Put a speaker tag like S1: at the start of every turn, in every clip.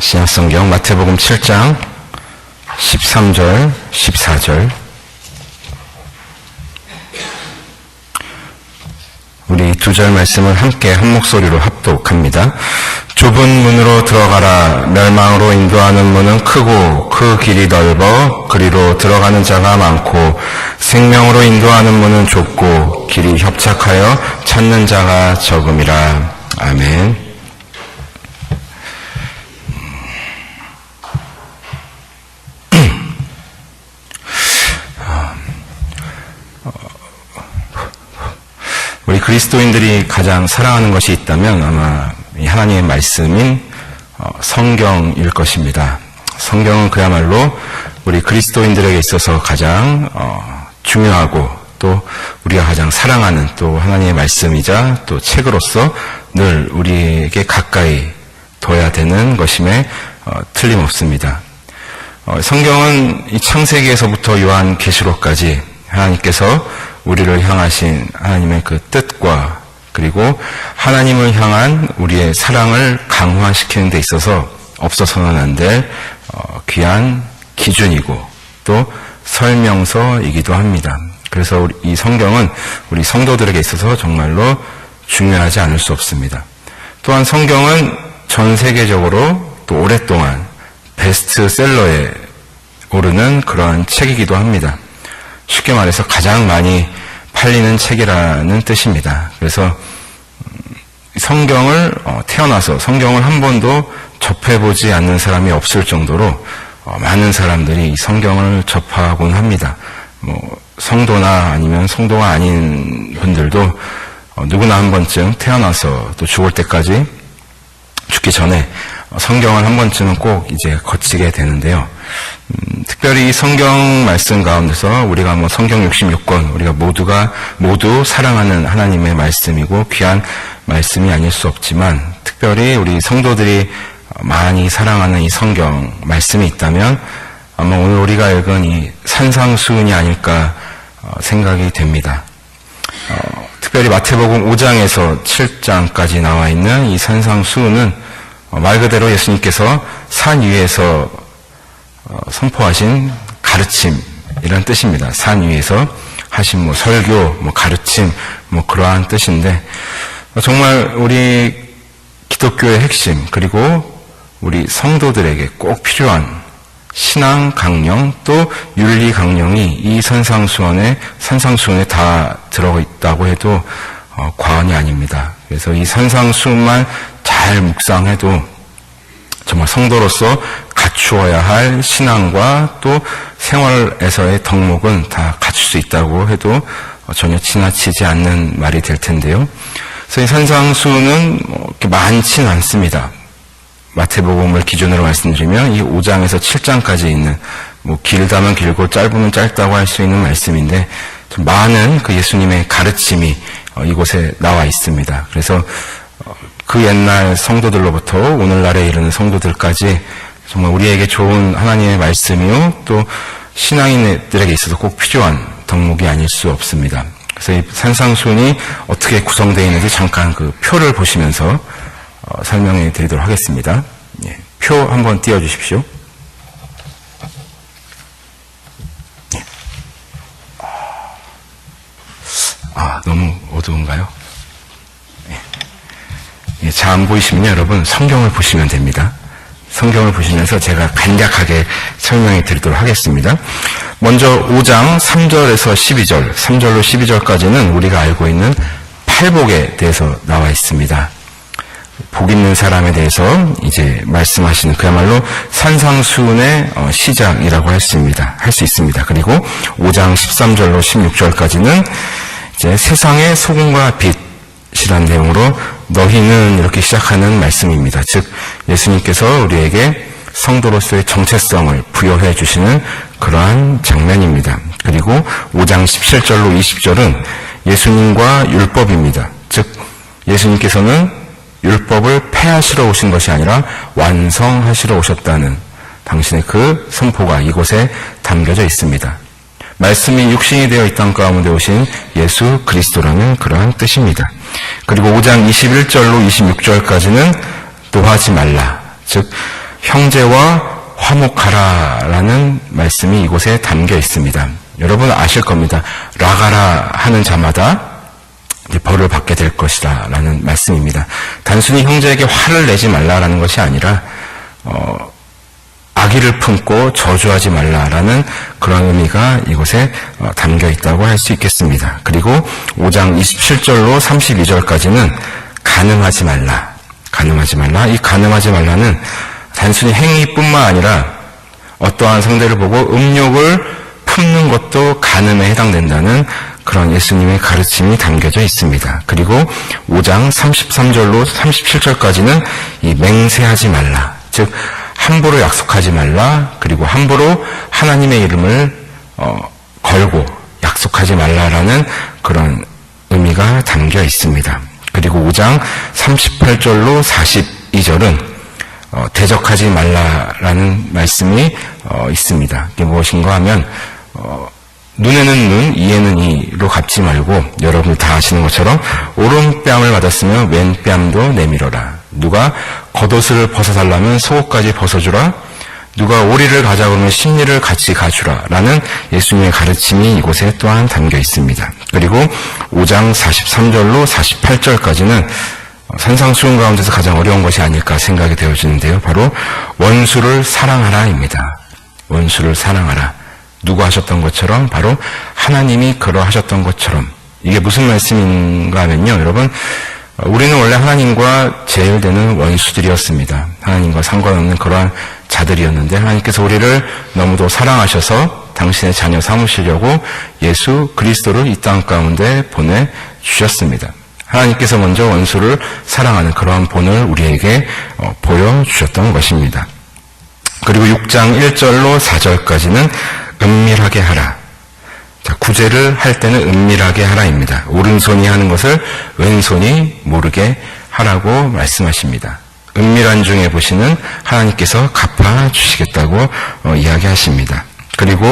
S1: 신약성경 마태복음 7장 13절, 14절. 우리 두 절 말씀을 함께 한 목소리로 합독합니다. 좁은 문으로 들어가라. 멸망으로 인도하는 문은 크고 그 길이 넓어 그리로 들어가는 자가 많고 생명으로 인도하는 문은 좁고 길이 협착하여 찾는 자가 적음이라. 아멘. 우리 그리스도인들이 가장 사랑하는 것이 있다면 아마 하나님의 말씀인 성경일 것입니다. 성경은 그야말로 우리 그리스도인들에게 있어서 가장 중요하고 또 우리가 가장 사랑하는 또 하나님의 말씀이자 또 책으로서 늘 우리에게 가까이 둬야 되는 것임에 틀림없습니다. 성경은 이 창세기에서부터 요한계시록까지 하나님께서 우리를 향하신 하나님의 그 뜻과 그리고 하나님을 향한 우리의 사랑을 강화시키는 데 있어서 없어서는 안 될 귀한 기준이고 또 설명서이기도 합니다. 그래서 이 성경은 우리 성도들에게 있어서 정말로 중요하지 않을 수 없습니다. 또한 성경은 전 세계적으로 또 오랫동안 베스트셀러에 오르는 그러한 책이기도 합니다. 쉽게 말해서 가장 많이 팔리는 책이라는 뜻입니다. 그래서 성경을 태어나서 성경을 한 번도 접해보지 않는 사람이 없을 정도로 많은 사람들이 이 성경을 접하곤 합니다. 성도나 아니면 성도가 아닌 분들도 누구나 한 번쯤 태어나서 또 죽을 때까지 죽기 전에 성경을 한 번쯤은 꼭 이제 거치게 되는데요. 특별히 이 성경 말씀 가운데서 우리가 성경 66권, 우리가 모두 사랑하는 하나님의 말씀이고 귀한 말씀이 아닐 수 없지만 특별히 우리 성도들이 많이 사랑하는 이 성경 말씀이 있다면 아마 오늘 우리가 읽은 이 산상수훈이 아닐까 생각이 됩니다. 특별히 마태복음 5장에서 7장까지 나와 있는 이 산상수훈은 말 그대로 예수님께서 산 위에서 선포하신 가르침이라는 뜻입니다. 산 위에서 하신 설교, 가르침, 그러한 뜻인데 정말 우리 기독교의 핵심 그리고 우리 성도들에게 꼭 필요한 신앙 강령 또 윤리 강령이 이 산상수훈에 다 들어있다고 해도 과언이 아닙니다. 그래서 이 산상수훈만 잘 묵상해도 정말 성도로서 갖추어야 할 신앙과 또 생활에서의 덕목은 다 갖출 수 있다고 해도 전혀 지나치지 않는 말이 될 텐데요. 그래서 이 산상수훈은 이렇게 많지는 않습니다. 마태복음을 기준으로 말씀드리면 이 5장에서 7장까지 있는 길다면 길고 짧으면 짧다고 할 수 있는 말씀인데 좀 많은 그 예수님의 가르침이 이곳에 나와 있습니다. 그래서 그 옛날 성도들로부터 오늘날에 이르는 성도들까지 정말 우리에게 좋은 하나님의 말씀이요 또 신앙인들에게 있어서 꼭 필요한 덕목이 아닐 수 없습니다. 그래서 이 산상수훈이 어떻게 구성되어 있는지 잠깐 그 표를 보시면서 설명해 드리도록 하겠습니다. 예, 표 한번 띄워주십시오. 예. 너무 어두운가요? 예, 잘 안 보이시면요, 여러분 성경을 보시면 됩니다. 성경을 보시면서 제가 간략하게 설명해 드리도록 하겠습니다. 먼저 5장 3절에서 12절, 3절로 12절까지는 우리가 알고 있는 팔복에 대해서 나와 있습니다. 복 있는 사람에 대해서 이제 말씀하시는 그야말로 산상수훈의 시작이라고 할 수 있습니다. 그리고 5장 13절로 16절까지는 이제 세상의 소금과 빛이라는 내용으로 너희는 이렇게 시작하는 말씀입니다. 즉 예수님께서 우리에게 성도로서의 정체성을 부여해 주시는 그러한 장면입니다. 그리고 5장 17절로 20절은 예수님과 율법입니다. 즉 예수님께서는 율법을 폐하시러 오신 것이 아니라 완성하시러 오셨다는 당신의 그 선포가 이곳에 담겨져 있습니다. 말씀이 육신이 되어 이 땅 가운데 오신 예수 그리스도라는 그러한 뜻입니다. 그리고 5장 21절로 26절까지는 노하지 말라. 즉 형제와 화목하라라는 말씀이 이곳에 담겨 있습니다. 여러분 아실 겁니다. 라가라 하는 자마다 벌을 받게 될 것이다 라는 말씀입니다. 단순히 형제에게 화를 내지 말라라는 것이 아니라 악의를 품고 저주하지 말라라는 그런 의미가 이곳에 담겨 있다고 할 수 있겠습니다. 그리고 5장 27절로 32절까지는 간음하지 말라. 간음하지 말라. 이 간음하지 말라는 단순히 행위뿐만 아니라 어떠한 상대를 보고 음욕을 품는 것도 간음에 해당된다는 그런 예수님의 가르침이 담겨져 있습니다. 그리고 5장 33절로 37절까지는 이 맹세하지 말라. 즉 함부로 약속하지 말라. 그리고 함부로 하나님의 이름을 걸고 약속하지 말라라는 그런 의미가 담겨 있습니다. 그리고 5장 38절로 42절은 대적하지 말라라는 말씀이 있습니다. 이게 무엇인가 하면 눈에는 눈, 이에는 이로 갚지 말고 여러분이 다 아시는 것처럼 오른뺨을 받았으면 왼뺨도 내밀어라. 누가 겉옷을 벗어달라면 속옷까지 벗어주라. 누가 오리를 가자 그러면 심리를 같이 가주라. 라는 예수님의 가르침이 이곳에 또한 담겨 있습니다. 그리고 5장 43절로 48절까지는 산상수훈 가운데서 가장 어려운 것이 아닐까 생각이 되어지는데요. 바로 원수를 사랑하라입니다. 원수를 사랑하라. 누가 하셨던 것처럼 바로 하나님이 그러하셨던 것처럼. 이게 무슨 말씀인가 하면요. 여러분 우리는 원래 하나님과 제일되는 원수들이었습니다. 하나님과 상관없는 그러한 자들이었는데 하나님께서 우리를 너무도 사랑하셔서 당신의 자녀 삼으시려고 예수 그리스도를 이 땅 가운데 보내주셨습니다. 하나님께서 먼저 원수를 사랑하는 그러한 본을 우리에게 보여주셨던 것입니다. 그리고 6장 1절로 4절까지는 은밀하게 하라. 자, 구제를 할 때는 은밀하게 하라입니다. 오른손이 하는 것을 왼손이 모르게 하라고 말씀하십니다. 은밀한 중에 보시는 하나님께서 갚아주시겠다고 이야기하십니다. 그리고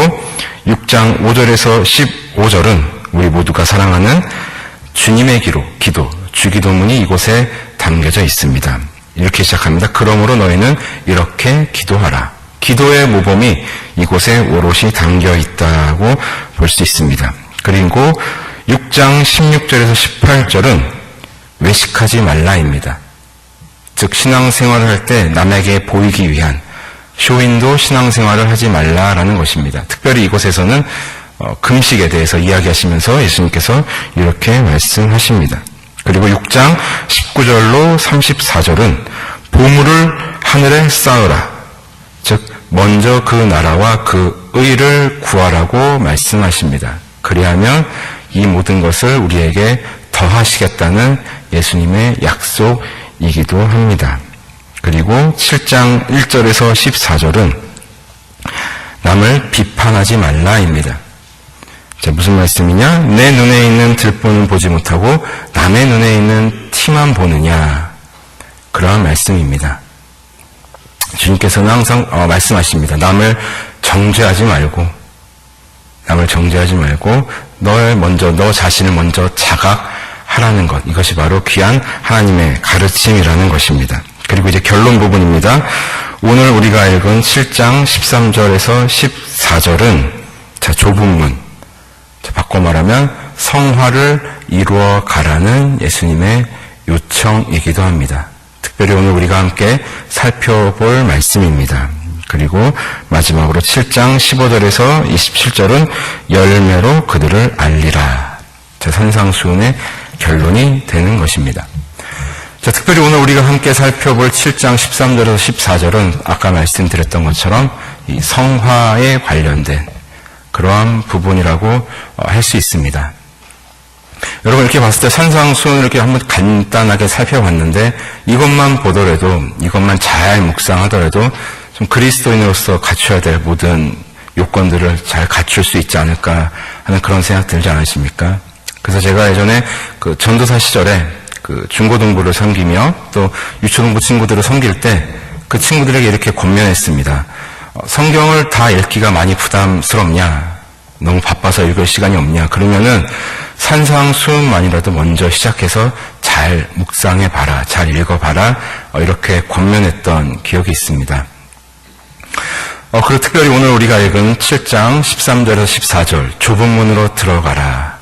S1: 6장 5절에서 15절은 우리 모두가 사랑하는 주님의 기도, 주기도문이 이곳에 담겨져 있습니다. 이렇게 시작합니다. 그러므로 너희는 이렇게 기도하라. 기도의 모범이 이곳에 오롯이 담겨 있다고 볼 수 있습니다. 그리고 6장 16절에서 18절은 외식하지 말라입니다. 즉 신앙생활을 할 때 남에게 보이기 위한 쇼윈도 신앙생활을 하지 말라라는 것입니다. 특별히 이곳에서는 금식에 대해서 이야기하시면서 예수님께서 이렇게 말씀하십니다. 그리고 6장 19절로 34절은 보물을 하늘에 쌓으라. 즉 먼저 그 나라와 그 의를 구하라고 말씀하십니다. 그리하면 이 모든 것을 우리에게 더하시겠다는 예수님의 약속이기도 합니다. 그리고 7장 1절에서 14절은 남을 비판하지 말라입니다. 자, 무슨 말씀이냐? 내 눈에 있는 들보는 보지 못하고 남의 눈에 있는 티만 보느냐. 그러한 말씀입니다. 주님께서는 항상 말씀하십니다. 남을 정죄하지 말고 너 자신을 먼저 자각하라는 것. 이것이 바로 귀한 하나님의 가르침이라는 것입니다. 그리고 이제 결론 부분입니다. 오늘 우리가 읽은 7장 13절에서 14절은 조분문, 바꿔 말하면 성화를 이루어 가라는 예수님의 요청이기도 합니다. 특별히 오늘 우리가 함께 살펴볼 말씀입니다. 그리고 마지막으로 7장 15절에서 27절은 열매로 그들을 알리라. 산상수훈의 결론이 되는 것입니다. 자, 특별히 오늘 우리가 함께 살펴볼 7장 13절에서 14절은 아까 말씀드렸던 것처럼 이 성화에 관련된 그러한 부분이라고 할 수 있습니다. 여러분 이렇게 봤을 때 산상수훈을 이렇게 한번 간단하게 살펴봤는데 이것만 보더라도 이것만 잘 묵상하더라도 좀 그리스도인으로서 갖춰야 될 모든 요건들을 잘 갖출 수 있지 않을까 하는 그런 생각 들지 않으십니까? 그래서 제가 예전에 그 전도사 시절에 그 중고등부를 섬기며 또 유초등부 친구들을 섬길 때 그 친구들에게 이렇게 권면했습니다. 성경을 다 읽기가 많이 부담스럽냐? 너무 바빠서 읽을 시간이 없냐? 그러면은 산상수훈만이라도 먼저 시작해서 잘 묵상해봐라, 잘 읽어봐라, 이렇게 권면했던 기억이 있습니다. 그리고 특별히 오늘 우리가 읽은 7장 13절에서 14절 좁은 문으로 들어가라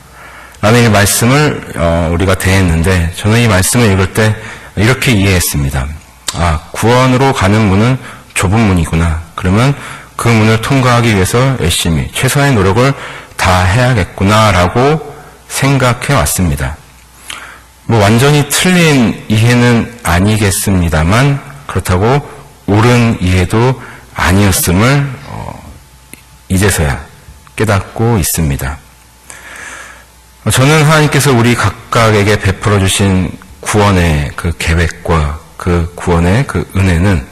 S1: 라는 이 말씀을 우리가 대했는데 저는 이 말씀을 읽을 때 이렇게 이해했습니다. 구원으로 가는 문은 좁은 문이구나. 그러면 그 문을 통과하기 위해서 열심히 최선의 노력을 다 해야겠구나라고 생각해 왔습니다. 완전히 틀린 이해는 아니겠습니다만 그렇다고 옳은 이해도 아니었음을 이제서야 깨닫고 있습니다. 저는 하나님께서 우리 각각에게 베풀어 주신 구원의 그 계획과 그 구원의 그 은혜는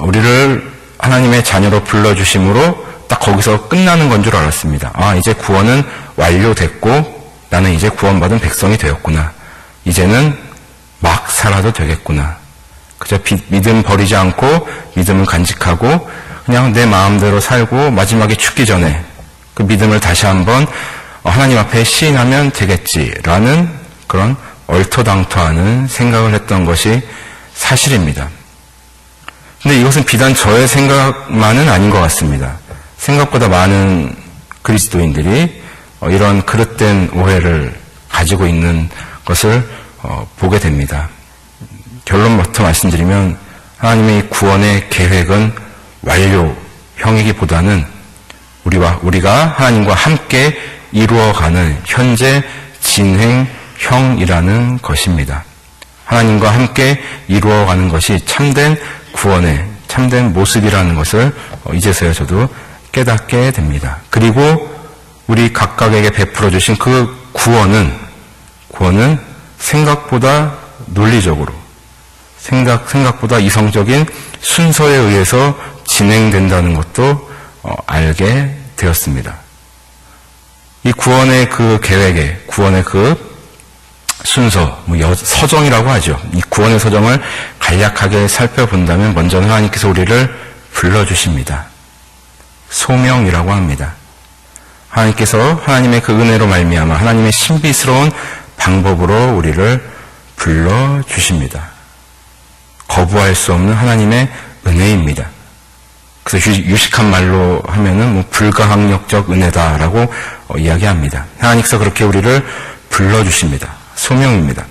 S1: 우리를 하나님의 자녀로 불러주심으로 딱 거기서 끝나는 건 줄 알았습니다. 이제 구원은 완료됐고 나는 이제 구원받은 백성이 되었구나. 이제는 막 살아도 되겠구나. 그저 믿음 버리지 않고 믿음을 간직하고 그냥 내 마음대로 살고 마지막에 죽기 전에 그 믿음을 다시 한번 하나님 앞에 시인하면 되겠지라는 그런 얼토당토하는 생각을 했던 것이 사실입니다. 근데 이것은 비단 저의 생각만은 아닌 것 같습니다. 생각보다 많은 그리스도인들이 이런 그릇된 오해를 가지고 있는 것을 보게 됩니다. 결론부터 말씀드리면 하나님의 구원의 계획은 완료형이기보다는 우리가 하나님과 함께 이루어가는 현재 진행형이라는 것입니다. 하나님과 함께 이루어가는 것이 참된 구원의 참된 모습이라는 것을 이제서야 저도 깨닫게 됩니다. 그리고 우리 각각에게 베풀어 주신 그 구원은 생각보다 논리적으로 생각보다 이성적인 순서에 의해서 진행된다는 것도 알게 되었습니다. 이 구원의 그 계획에 구원의 그 순서, 서정이라고 하죠. 이 구원의 서정을 간략하게 살펴본다면 먼저는 하나님께서 우리를 불러주십니다. 소명이라고 합니다. 하나님께서 하나님의 그 은혜로 말미암아 하나님의 신비스러운 방법으로 우리를 불러주십니다. 거부할 수 없는 하나님의 은혜입니다. 그래서 유식한 말로 하면은 불가항력적 은혜다라고 이야기합니다. 하나님께서 그렇게 우리를 불러주십니다. 소명입니다.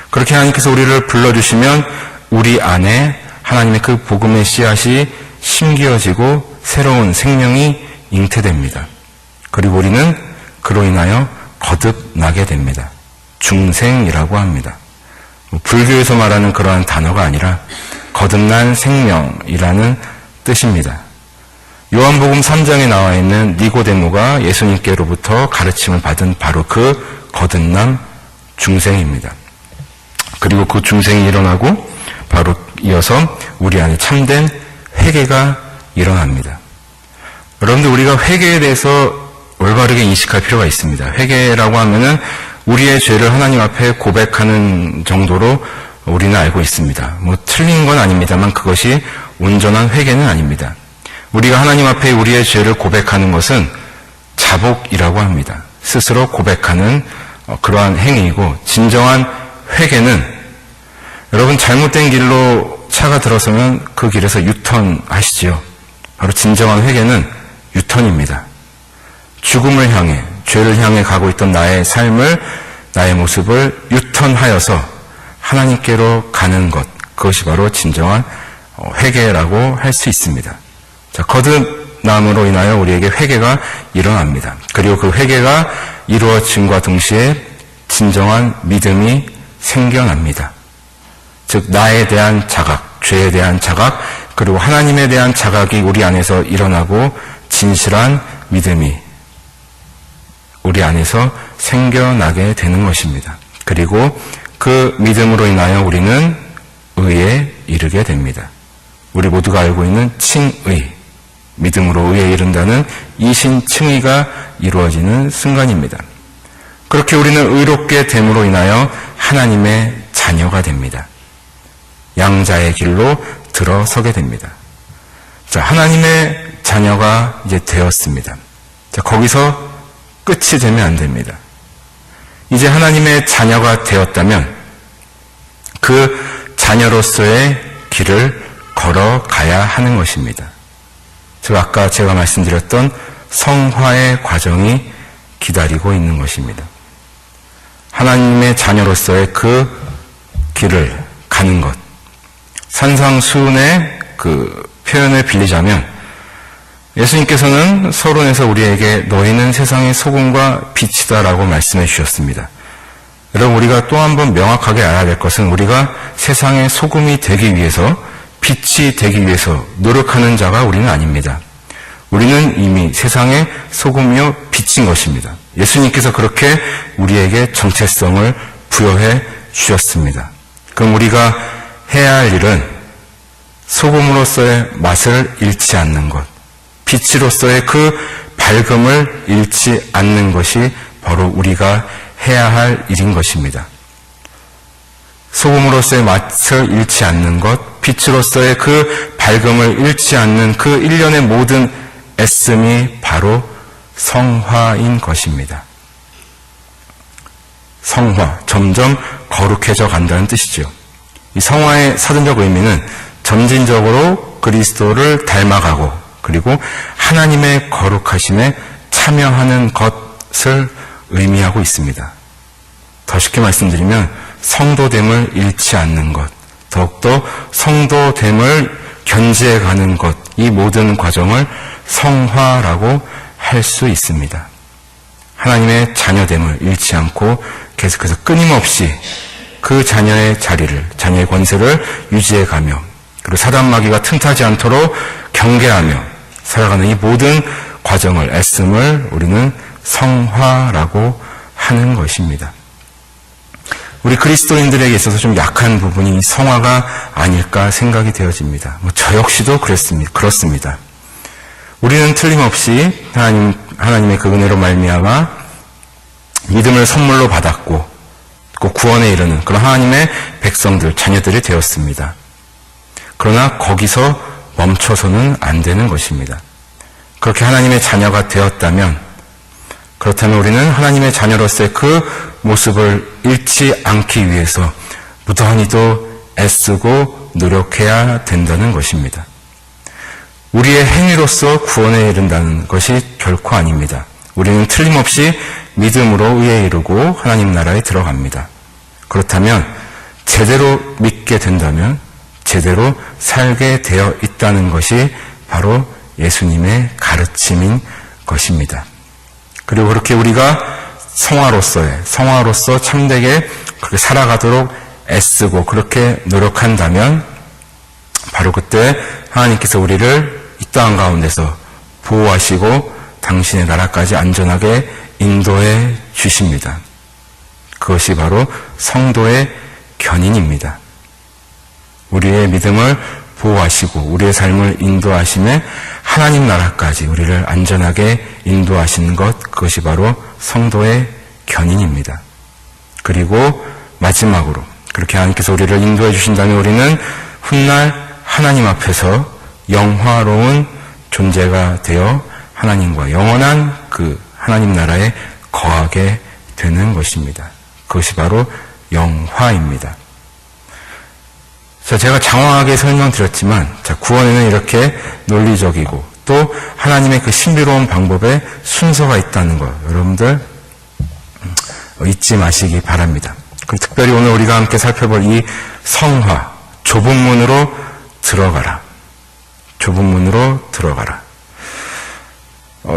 S1: 그렇게 하나님께서 우리를 불러주시면 우리 안에 하나님의 그 복음의 씨앗이 심기어지고 새로운 생명이 잉태됩니다. 그리고 우리는 그로 인하여 거듭나게 됩니다. 중생이라고 합니다. 불교에서 말하는 그러한 단어가 아니라 거듭난 생명이라는 뜻입니다. 요한복음 3장에 나와 있는 니고데모가 예수님께로부터 가르침을 받은 바로 그 거듭남 중생입니다. 그리고 그 중생이 일어나고 바로 이어서 우리 안에 참된 회개가 일어납니다. 여러분들 우리가 회개에 대해서 올바르게 인식할 필요가 있습니다. 회개라고 하면은 우리의 죄를 하나님 앞에 고백하는 정도로 우리는 알고 있습니다. 틀린 건 아닙니다만 그것이 온전한 회개는 아닙니다. 우리가 하나님 앞에 우리의 죄를 고백하는 것은 자복이라고 합니다. 스스로 고백하는 그러한 행위이고 진정한 회개는 여러분 잘못된 길로 차가 들어서면 그 길에서 유턴하시지요. 바로 진정한 회개는 유턴입니다. 죽음을 향해 죄를 향해 가고 있던 나의 삶을 나의 모습을 유턴하여서 하나님께로 가는 것 그것이 바로 진정한 회개라고 할 수 있습니다. 자, 거듭남으로 인하여 우리에게 회개가 일어납니다. 그리고 그 회개가 이루어짐과 동시에 진정한 믿음이 생겨납니다. 즉 나에 대한 자각, 죄에 대한 자각, 그리고 하나님에 대한 자각이 우리 안에서 일어나고 진실한 믿음이 우리 안에서 생겨나게 되는 것입니다. 그리고 그 믿음으로 인하여 우리는 의에 이르게 됩니다. 우리 모두가 알고 있는 칭의, 믿음으로 의에 이른다는 이신칭의가 이루어지는 순간입니다. 그렇게 우리는 의롭게 됨으로 인하여 하나님의 자녀가 됩니다. 양자의 길로 들어서게 됩니다. 자, 하나님의 자녀가 이제 되었습니다. 자, 거기서 끝이 되면 안 됩니다. 이제 하나님의 자녀가 되었다면 그 자녀로서의 길을 걸어가야 하는 것입니다. 즉 아까 제가 말씀드렸던 성화의 과정이 기다리고 있는 것입니다. 하나님의 자녀로서의 그 길을 가는 것. 산상수훈의 그 표현을 빌리자면 예수님께서는 서론에서 우리에게 너희는 세상의 소금과 빛이다라고 말씀해 주셨습니다. 여러분, 우리가 또 한 번 명확하게 알아야 될 것은 우리가 세상의 소금이 되기 위해서, 빛이 되기 위해서 노력하는 자가 우리는 아닙니다. 우리는 이미 세상의 소금이요 빛인 것입니다. 예수님께서 그렇게 우리에게 정체성을 부여해 주셨습니다. 그럼 우리가 해야 할 일은 소금으로서의 맛을 잃지 않는 것, 빛으로서의 그 밝음을 잃지 않는 것이 바로 우리가 해야 할 일인 것입니다. 소금으로서의 맛을 잃지 않는 것, 빛으로서의 그 밝음을 잃지 않는 그 일련의 모든 애씀이 바로 성화인 것입니다. 성화, 점점 거룩해져 간다는 뜻이죠. 이 성화의 사전적 의미는 점진적으로 그리스도를 닮아가고 그리고 하나님의 거룩하심에 참여하는 것을 의미하고 있습니다. 더 쉽게 말씀드리면 성도됨을 잃지 않는 것, 더욱더 성도됨을 견지해가는 것, 이 모든 과정을 성화라고 할 수 있습니다. 하나님의 자녀됨을 잃지 않고 계속해서 끊임없이 그 자녀의 자리를, 자녀의 권세를 유지해가며 그리고 사단마귀가 틈타지 않도록 경계하며 살아가는 이 모든 과정을, 애씀을 우리는 성화라고 하는 것입니다. 우리 그리스도인들에게 있어서 좀 약한 부분이 성화가 아닐까 생각이 되어집니다. 저 역시도 그렇습니다. 우리는 틀림없이 하나님의 그 은혜로 말미암아 믿음을 선물로 받았고 그 구원에 이르는 그런 하나님의 백성들, 자녀들이 되었습니다. 그러나 거기서 멈춰서는 안 되는 것입니다. 그렇게 하나님의 자녀가 되었다면, 그렇다면 우리는 하나님의 자녀로서의 그 모습을 잃지 않기 위해서 무던히도 애쓰고 노력해야 된다는 것입니다. 우리의 행위로서 구원에 이른다는 것이 결코 아닙니다. 우리는 틀림없이 믿음으로 의에 이르고 하나님 나라에 들어갑니다. 그렇다면 제대로 믿게 된다면 제대로 살게 되어 있다는 것이 바로 예수님의 가르침인 것입니다. 그리고 그렇게 우리가 성화로서 참되게 그렇게 살아가도록 애쓰고 그렇게 노력한다면 바로 그때 하나님께서 우리를 이 땅 가운데서 보호하시고 당신의 나라까지 안전하게 인도해 주십니다. 그것이 바로 성도의 견인입니다. 우리의 믿음을 보호하시고 우리의 삶을 인도하심에 하나님 나라까지 우리를 안전하게 인도하시는 것, 그것이 바로 성도의 견인입니다. 그리고 마지막으로 그렇게 하나님께서 우리를 인도해 주신다면 우리는 훗날 하나님 앞에서 영화로운 존재가 되어 하나님과 영원한 그 하나님 나라에 거하게 되는 것입니다. 그것이 바로 영화입니다. 제가 장황하게 설명드렸지만 구원에는 이렇게 논리적이고 또 하나님의 그 신비로운 방법에 순서가 있다는 것 여러분들 잊지 마시기 바랍니다. 그리고 특별히 오늘 우리가 함께 살펴볼 이 성화, 좁은 문으로 들어가라. 좁은 문으로 들어가라.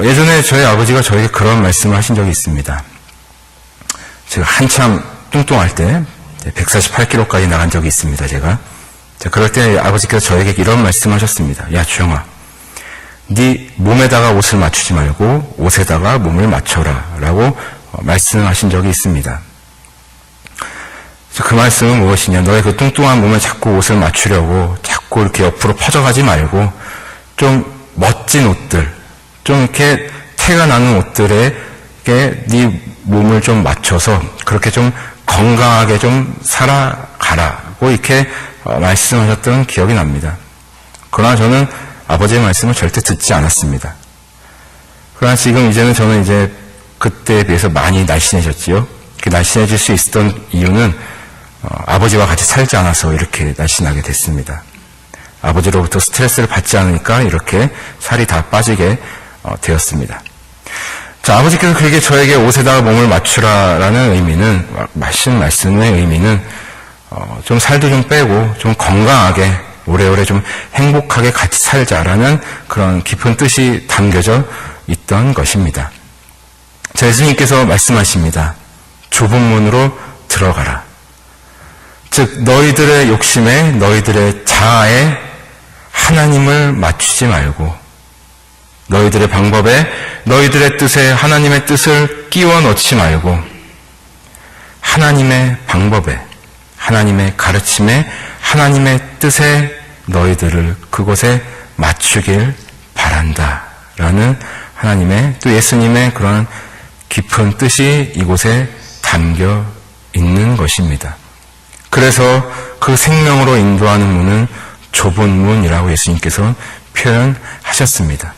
S1: 예전에 저희 아버지가 저에게 그런 말씀을 하신 적이 있습니다. 제가 한참 뚱뚱할 때 148kg까지 나간 적이 있습니다. 제가 그럴 때 아버지께서 저에게 이런 말씀하셨습니다. 야 주영아, 네 몸에다가 옷을 맞추지 말고 옷에다가 몸을 맞춰라 라고 말씀하신 적이 있습니다. 그 말씀은 무엇이냐, 너의 그 뚱뚱한 몸에 자꾸 옷을 맞추려고 자꾸 이렇게 옆으로 퍼져가지 말고 좀 멋진 옷들, 좀 이렇게 태가 나는 옷들에 네 몸을 좀 맞춰서 그렇게 좀 건강하게 좀 살아가라고 이렇게 말씀하셨던 기억이 납니다. 그러나 저는 아버지의 말씀을 절대 듣지 않았습니다. 그러나 지금 이제는 저는 이제 그때에 비해서 많이 날씬해졌지요. 날씬해질 수 있었던 이유는 아버지와 같이 살지 않아서 이렇게 날씬하게 됐습니다. 아버지로부터 스트레스를 받지 않으니까 이렇게 살이 다 빠지게 되었습니다. 자, 아버지께서 그렇게 저에게 옷에다가 몸을 맞추라라는 의미는, 말씀의 의미는 좀 살도 좀 빼고 좀 건강하게 오래오래 좀 행복하게 같이 살자라는 그런 깊은 뜻이 담겨져 있던 것입니다. 자, 예수님께서 말씀하십니다. 좁은 문으로 들어가라. 즉 너희들의 욕심에, 너희들의 자아에 하나님을 맞추지 말고, 너희들의 방법에, 너희들의 뜻에 하나님의 뜻을 끼워 넣지 말고, 하나님의 방법에, 하나님의 가르침에, 하나님의 뜻에 너희들을 그곳에 맞추길 바란다 라는 하나님의, 또 예수님의 그런 깊은 뜻이 이곳에 담겨 있는 것입니다. 그래서 그 생명으로 인도하는 문은 좁은 문이라고 예수님께서 표현하셨습니다.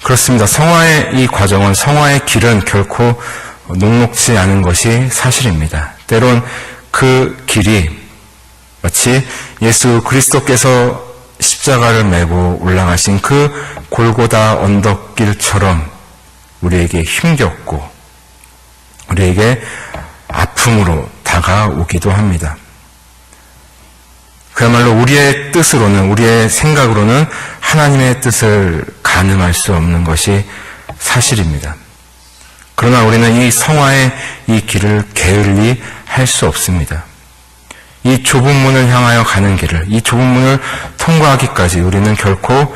S1: 그렇습니다. 성화의 이 과정은, 성화의 길은 결코 녹록지 않은 것이 사실입니다. 때론 그 길이 마치 예수 그리스도께서 십자가를 메고 올라가신 그 골고다 언덕길처럼 우리에게 힘겹고 우리에게 아픔으로 다가오기도 합니다. 그야말로 우리의 뜻으로는, 우리의 생각으로는 하나님의 뜻을 가늠할 수 없는 것이 사실입니다. 그러나 우리는 이 성화의 이 길을 게을리 할 수 없습니다. 이 좁은 문을 향하여 가는 길을, 이 좁은 문을 통과하기까지 우리는 결코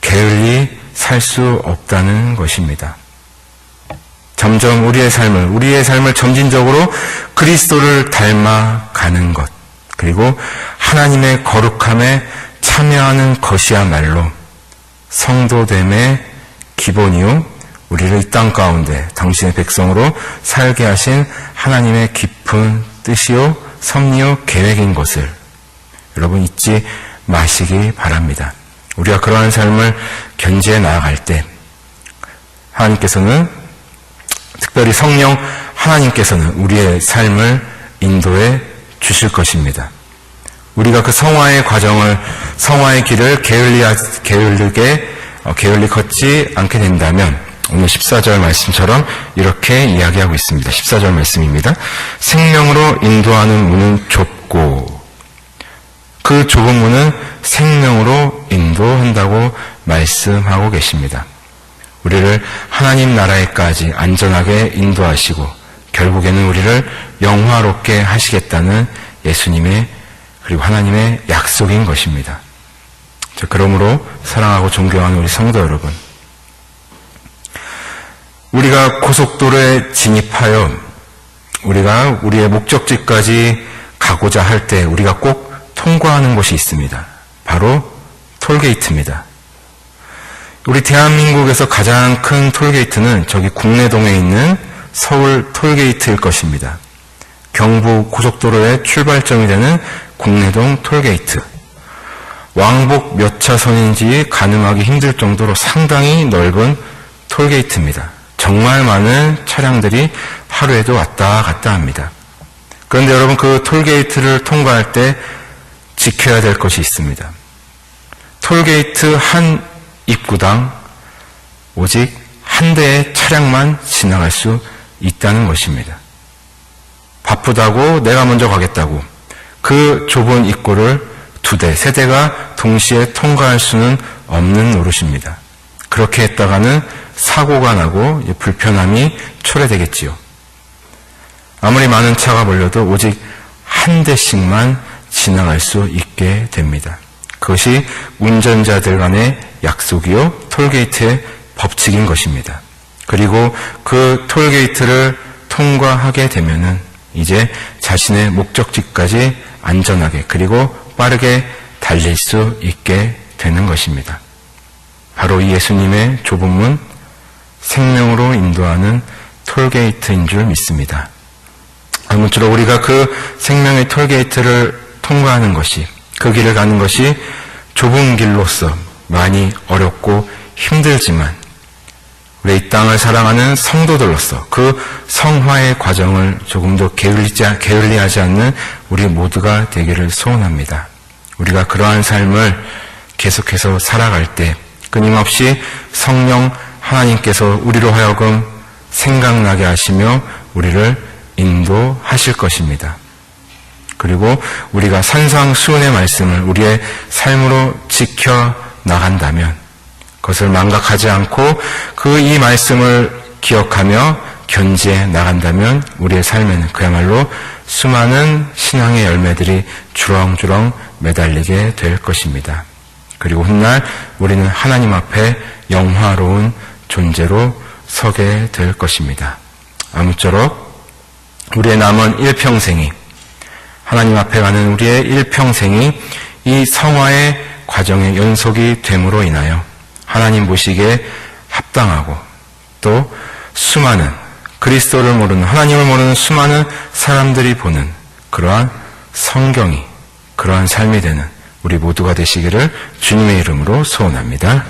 S1: 게을리 살 수 없다는 것입니다. 점점 우리의 삶을 점진적으로 그리스도를 닮아가는 것, 그리고 하나님의 거룩함에 참여하는 것이야말로 성도됨의 기본이요, 우리를 이 땅 가운데 당신의 백성으로 살게 하신 하나님의 깊은 뜻이요, 섭리요, 계획인 것을 여러분 잊지 마시기 바랍니다. 우리가 그러한 삶을 견지해 나아갈 때 하나님께서는, 특별히 성령 하나님께서는 우리의 삶을 인도해 주실 것입니다. 우리가 그 성화의 과정을, 성화의 길을 게을리 걷지 않게 된다면, 오늘 14절 말씀처럼 이렇게 이야기하고 있습니다. 14절 말씀입니다. 생명으로 인도하는 문은 좁고, 그 좁은 문은 생명으로 인도한다고 말씀하고 계십니다. 우리를 하나님 나라에까지 안전하게 인도하시고 결국에는 우리를 영화롭게 하시겠다는 예수님의, 그리고 하나님의 약속인 것입니다. 그러므로 사랑하고 존경하는 우리 성도 여러분, 우리가 고속도로에 진입하여 우리가 우리의 목적지까지 가고자 할 때 우리가 꼭 통과하는 곳이 있습니다. 바로 톨게이트입니다. 우리 대한민국에서 가장 큰 톨게이트는 저기 국내동에 있는 서울 톨게이트일 것입니다. 경부 고속도로의 출발점이 되는 국내동 톨게이트. 왕복 몇 차선인지 가늠하기 힘들 정도로 상당히 넓은 톨게이트입니다. 정말 많은 차량들이 하루에도 왔다 갔다 합니다. 그런데 여러분, 그 톨게이트를 통과할 때 지켜야 될 것이 있습니다. 톨게이트 한 입구당 오직 한 대의 차량만 지나갈 수 있다는 것입니다. 바쁘다고 내가 먼저 가겠다고 그 좁은 입구를 두 대, 세 대가 동시에 통과할 수는 없는 노릇입니다. 그렇게 했다가는 사고가 나고 불편함이 초래되겠지요. 아무리 많은 차가 몰려도 오직 한 대씩만 지나갈 수 있게 됩니다. 그것이 운전자들 간의 약속이요, 톨게이트의 법칙인 것입니다. 그리고 그 톨게이트를 통과하게 되면은 이제 자신의 목적지까지 안전하게 그리고 빠르게 달릴 수 있게 되는 것입니다. 바로 이 예수님의 좁은 문, 생명으로 인도하는 톨게이트인 줄 믿습니다. 아무쪼록 우리가 그 생명의 톨게이트를 통과하는 것이, 그 길을 가는 것이 좁은 길로서 많이 어렵고 힘들지만 우리 이 땅을 사랑하는 성도들로서 그 성화의 과정을 조금도 게을리하지 않는 우리 모두가 되기를 소원합니다. 우리가 그러한 삶을 계속해서 살아갈 때 끊임없이 성령 하나님께서 우리로 하여금 생각나게 하시며 우리를 인도하실 것입니다. 그리고 우리가 산상수훈의 말씀을 우리의 삶으로 지켜 나간다면, 그것을 망각하지 않고 그 이 말씀을 기억하며 견지해 나간다면 우리의 삶에는 그야말로 수많은 신앙의 열매들이 주렁주렁 매달리게 될 것입니다. 그리고 훗날 우리는 하나님 앞에 영화로운 존재로 서게 될 것입니다. 아무쪼록 우리의 남은 일평생이, 하나님 앞에 가는 우리의 일평생이 이 성화의 과정의 연속이 됨으로 인하여 하나님 보시기에 합당하고 또 수많은 그리스도를 모르는, 하나님을 모르는 수많은 사람들이 보는 그러한 성경이, 그러한 삶이 되는 우리 모두가 되시기를 주님의 이름으로 소원합니다.